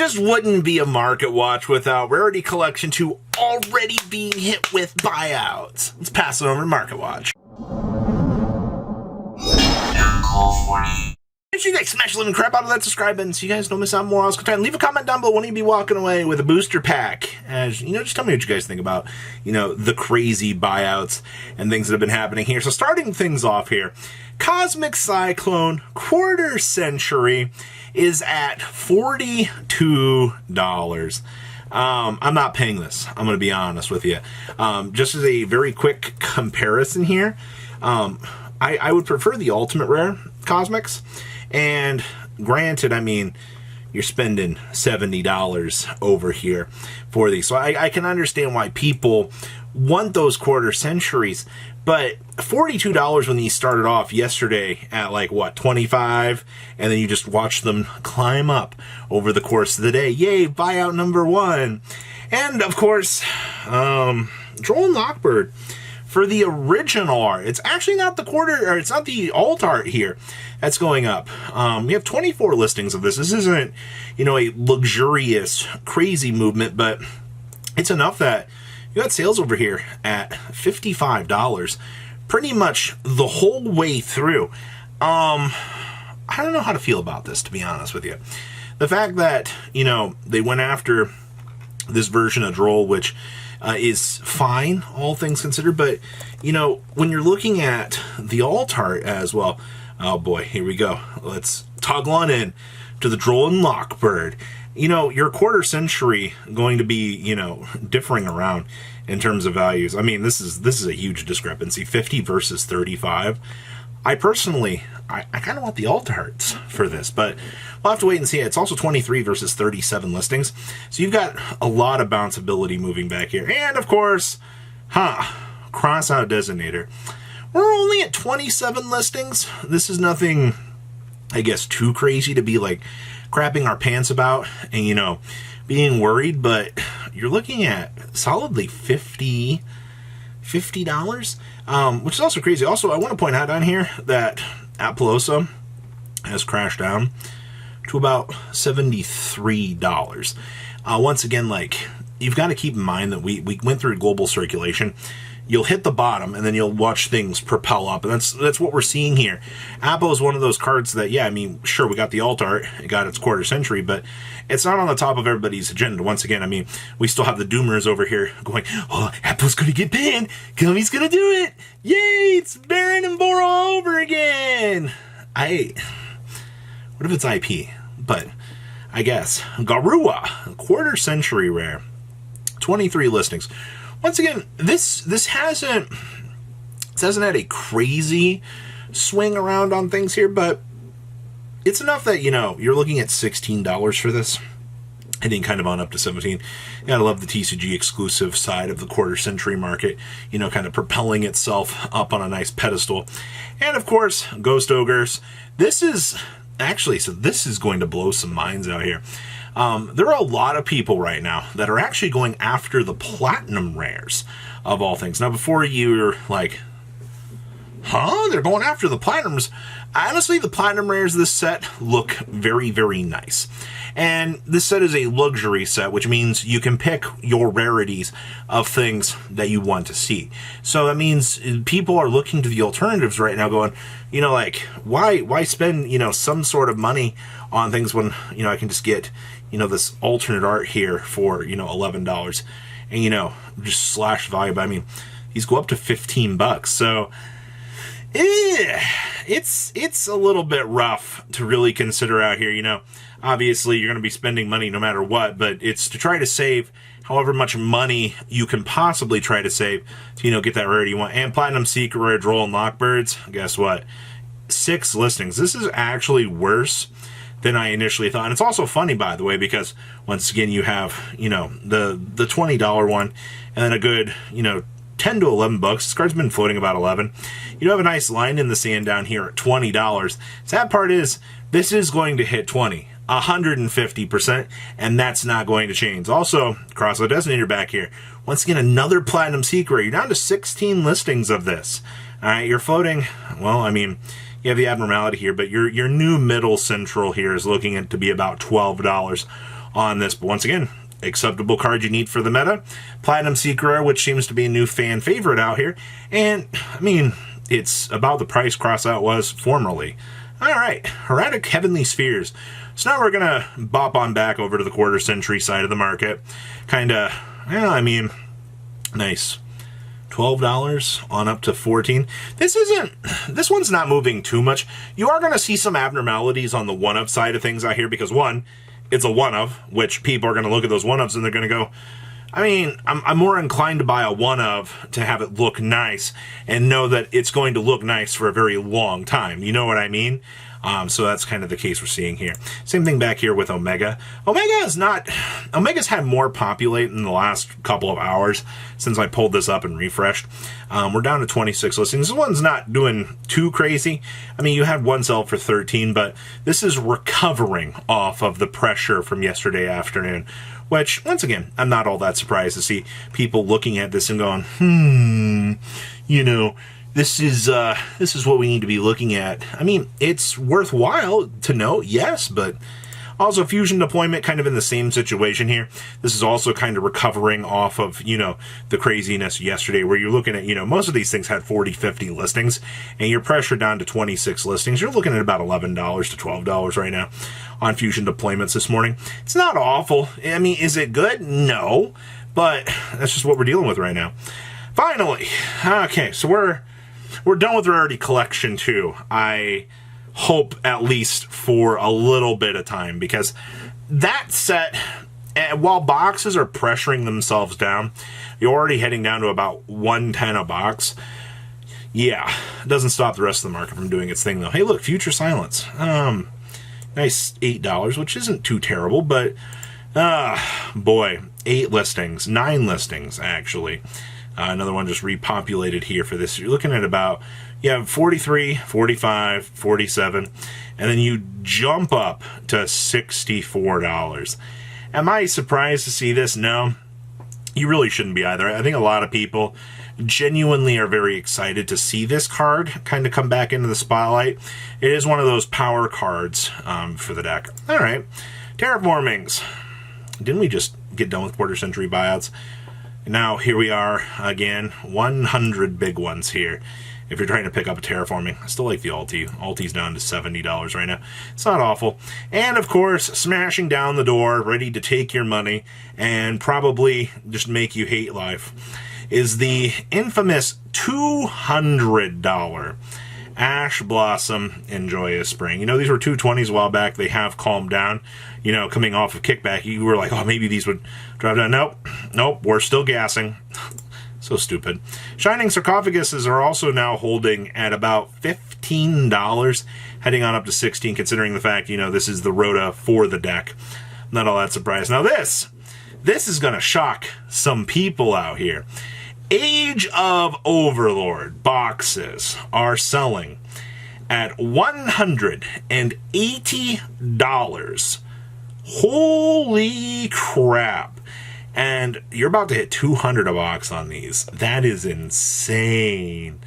just wouldn't be a market watch without Rarity Collection 2 already being hit with buyouts. Let's pass it over to Market Watch. Make sure you guys smash the living crap out of that subscribe button so you guys don't miss out more. Leave a comment down below when you be walking away with a booster pack. As you know, just tell me what you guys think about, the crazy buyouts and things that have been happening here. So starting things off here, Cosmic Cyclone Quarter Century is at $42. I'm not paying this. I'm going to be honest with you. Just as a very quick comparison here, I would prefer the Ultimate Rare Cosmics. And granted, I mean, you're spending $70 over here for these. So I can understand why people want those quarter centuries. But $42 when these started off yesterday at like, what, 25? And then you just watch them climb up over the course of the day. Yay, buyout number one. And, of course, Droll and Lockbird. For the original art, it's actually not the it's not the alt art here that's going up. We have 24 listings of this. This isn't, a luxurious, crazy movement, but it's enough that you got sales over here at $55 pretty much the whole way through. I don't know how to feel about this, to be honest with you. The fact that, they went after this version of Droll, which is fine, all things considered, but, when you're looking at the alt art as well, oh boy, here we go. Let's toggle on in to the Droll and Lockbird. Your quarter century going to be, differing around in terms of values. I mean, this is a huge discrepancy, 50 versus 35. I personally, I kind of want the alt arts for this, but we'll have to wait and see. It's also 23 versus 37 listings. So you've got a lot of bounceability moving back here. And of course, cross out designator. We're only at 27 listings. This is nothing, I guess, too crazy to be like crapping our pants about and, being worried, but you're looking at solidly $50, which is also crazy. Also, I want to point out on here that Appaloosa has crashed down to about $73. Once again, you've got to keep in mind that we went through global circulation. You'll hit the bottom, and then you'll watch things propel up, and that's what we're seeing here. Apple is one of those cards that, yeah, I mean, sure, we got the alt art, it got its quarter century, but it's not on the top of everybody's agenda. Once again, I mean, we still have the doomers over here going, oh, Apple's going to get banned, Gummy's going to do it, yay, it's Baron and Bora all over again. What if it's IP? But I guess Garua, quarter century rare, 23 listings. Once again, this hasn't had a crazy swing around on things here, but it's enough that, you're looking at $16 for this, heading kind of on up to $17. You gotta love the TCG exclusive side of the quarter century market, kind of propelling itself up on a nice pedestal. And of course, Ghost Ogres. This is going to blow some minds out here. There are a lot of people right now that are actually going after the platinum rares of all things. Now, before you're like, they're going after the platinums. Honestly, the platinum rares of this set look very, very nice. And this set is a luxury set, which means you can pick your rarities of things that you want to see. So that means people are looking to the alternatives right now going, why spend, some sort of money on things when, I can just get, this alternate art here for, $11 and, just slash value. But I mean, these go up to $15. So it's a little bit rough to really consider out here. Obviously you're going to be spending money no matter what, but it's to try to save however much money you can possibly try to save to, get that rarity you want. And Platinum Secret Rare Droll and Lockbirds, guess what? 6 listings. This is actually worse than I initially thought. And it's also funny, by the way, because once again, you have, the $20 one and then a good, 10 to 11 bucks. This card's been floating about 11. You have a nice line in the sand down here at $20. Sad part is this is going to hit 20, 150%, and that's not going to change. Also, Crossroad Designator back here. Once again, another Platinum Secret. You're down to 16 listings of this. All right, you're floating, well, I mean, you have the abnormality here, but your new middle central here is looking at to be about $12 on this. But once again, acceptable card you need for the meta. Platinum Secret Rare, which seems to be a new fan favorite out here. And, I mean, it's about the price Crossout was formerly. Alright, Erratic Heavenly Spheres. So now we're going to bop on back over to the quarter century side of the market. Kinda, yeah, I mean, nice. $12 on up to $14. This one's not moving too much. You are going to see some abnormalities on the one-of side of things out here because, one, it's a one-of, which people are going to look at those one-ofs and they're going to go, I mean, I'm more inclined to buy a one-of to have it look nice and know that it's going to look nice for a very long time. You know what I mean? So that's kind of the case we're seeing here. Same thing back here with Omega. Omega's had more populate in the last couple of hours since I pulled this up and refreshed. We're down to 26 listings. This one's not doing too crazy. I mean, you had one sell for 13, but this is recovering off of the pressure from yesterday afternoon, which, once again, I'm not all that surprised to see people looking at this and going, you know, this is what we need to be looking at. I mean, it's worthwhile to note, yes, but also Fusion Deployment kind of in the same situation here. This is also kind of recovering off of, you know, the craziness yesterday where you're looking at, you know, most of these things had 40, 50 listings and you're pressured down to 26 listings. You're looking at about $11 to $12 right now on Fusion Deployments this morning. It's not awful. I mean, is it good? No, but that's just what we're dealing with right now. Finally, okay, so we're done with Rarity Collection 2. I hope at least for a little bit of time, because that set, while boxes are pressuring themselves down, you're already heading down to about 110 a box. Yeah, it doesn't stop the rest of the market from doing its thing, though. Hey, look, Future Silence. Nice $8, which isn't too terrible, but, boy, 9 listings, actually. Another one just repopulated here for this. You're looking at about, 43, 45, 47, and then you jump up to $64. Am I surprised to see this? No, you really shouldn't be either. I think a lot of people genuinely are very excited to see this card kind of come back into the spotlight. It is one of those power cards for the deck. All right, Terraformings. Didn't we just get done with quarter century buyouts? Now, here we are again, 100 big ones here. If you're trying to pick up a Terraforming, I still like the Alti. Alti's down to $70 right now. It's not awful. And, of course, smashing down the door, ready to take your money, and probably just make you hate life, is the infamous $200 Ash Blossom Enjoy Spring. You know, these were 220s a while back. They have calmed down. You know, coming off of kickback, you were like, oh, maybe these would drop down. Nope, we're still gassing. So stupid. Shining Sarcophaguses are also now holding at about $15, heading on up to $16, considering the fact, you know, this is the Rhoda for the deck. Not all that surprised. Now this is going to shock some people out here. Age of Overlord boxes are selling at $180. Holy crap. And you're about to hit $200 a box on these. That is insane.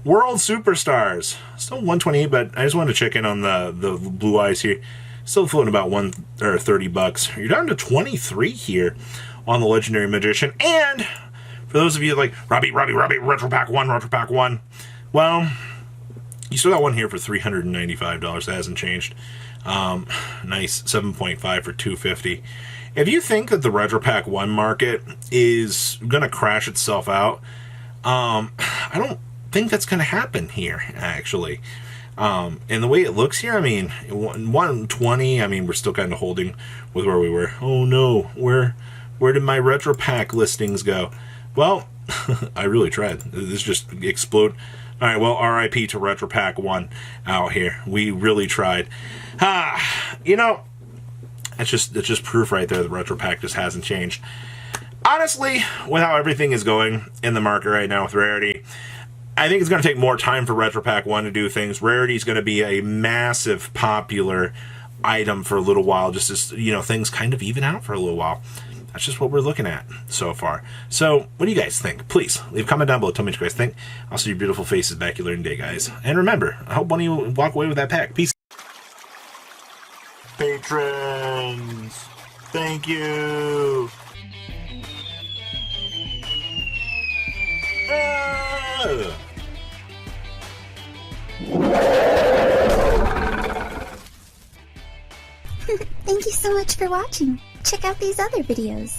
World Superstars. Still 128, but I just wanted to check in on the blue eyes here. Still floating about $30. You're down to 23 here on the Legendary Magician. And for those of you like, Robbie, Retro Pack 1. Well, you still got one here for $395. That hasn't changed. Nice 7.5 for $250. If you think that the Retro Pack 1 market is going to crash itself out, I don't think that's going to happen here, actually. And the way it looks here, I mean, 120, I mean, we're still kind of holding with where we were. Oh no, where did my Retro Pack listings go? Well, I really tried. This just explode. All right, well, RIP to Retro Pack 1 out here. We really tried. You know, it's just proof right there that Retro Pack just hasn't changed. Honestly, with how everything is going in the market right now with Rarity, I think it's going to take more time for Retro Pack 1 to do things. Rarity is going to be a massive popular item for a little while, just as, you know, things kind of even out for a little while. That's just what we're looking at so far. So, what do you guys think? Please, leave a comment down below. Tell me what you guys think. I'll see your beautiful faces back here later today, guys. And remember, I hope one of you walk away with that pack. Peace. Patrons, Thank you. Ah! Thank you so much for watching. Check out these other videos.